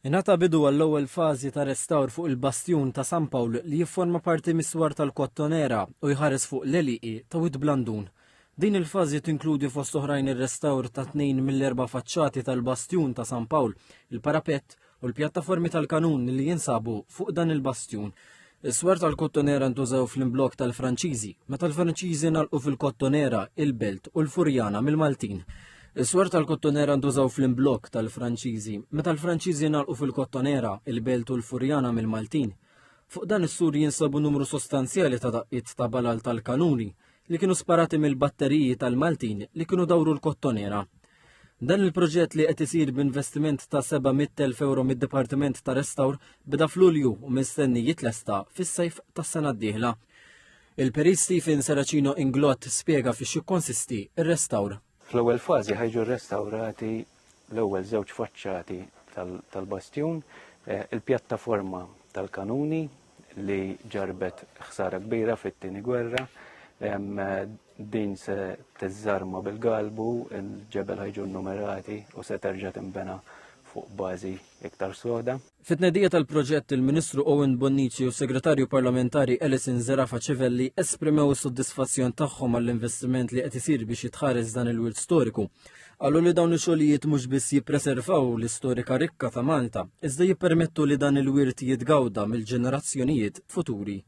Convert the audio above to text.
Ingħata bidu għall-ewwel fażi ta' restawr fuq il-Bastjun ta' San Pawl li jifforma parti mis-swar tal-Kottonera u jħares fuq l-Eliqi ta' Wid Blandun. Din il-fażi tinkludi fost oħrajn ir-restawr ta' 2 mill-4 faċċati tal-Bastjun ta' San Pawl, il-parapett u l-pjattaformi tal-kanun li jinsabu fuq dan il-Bastjun. Is-swar tal-Kottonera ntużaw fl-imblok tal-Franċiżi, meta l-Franċiżi nagħlqu fil-Kottonera, il-Belt u l-Furjana mill-Maltin. Is-swar tal-Kottonera ntużaw fl-imblok tal-Franċiżi, meta l-Franċiżi nagħlqu fil-Kottonera, il-Belt u l-Furjana mill-Maltin. Fuq dan is-sur jinsabu numru sostanzjali ta' daqqiet ta' balal tal-kanuni li kienu sparati mill-batteriji tal-Maltin li kienu dawru l-Kottonera. Dan il-proġett li qed isir b'investiment ta' 700,000 euro mid-Dipartiment ta' Restawr bida f'Lulju u mistenni jitlesta fis-sajf tas-sena d-dieħla. Il-Perit Stephen Saracino Inglot spjega fiex jikkonsisti ir-restawr. Fl-ewwel fażi ħajġu rrestawrati l-ewwel żewġ faċċati tal-Bastjun, il-pjattaforma tal-kanuni li ġarbet ħsara kbira fit-tieni gwerra, din se tiżarma bil-galbu, il-ġebel ħajġu numerati u se terġa' tinbena fuq bażi iktar soda. Fit-tnedija tal-proġett il-Ministru Owen Bonnici u Segretarju Parlamentari Alison Zerafa Ċevelli esprimew is-soddisfazzjon tagħhom għall-investiment li qed isir biex jitħares dan il-wirt storiku. Qalu li dawn ix-xogħlijiet mhux biss jippreservaw l-istorika rikka ta' Malta, iżda jippermettu li dan il-wirt jitgawda mill-ġenerazzjonijiet futuri.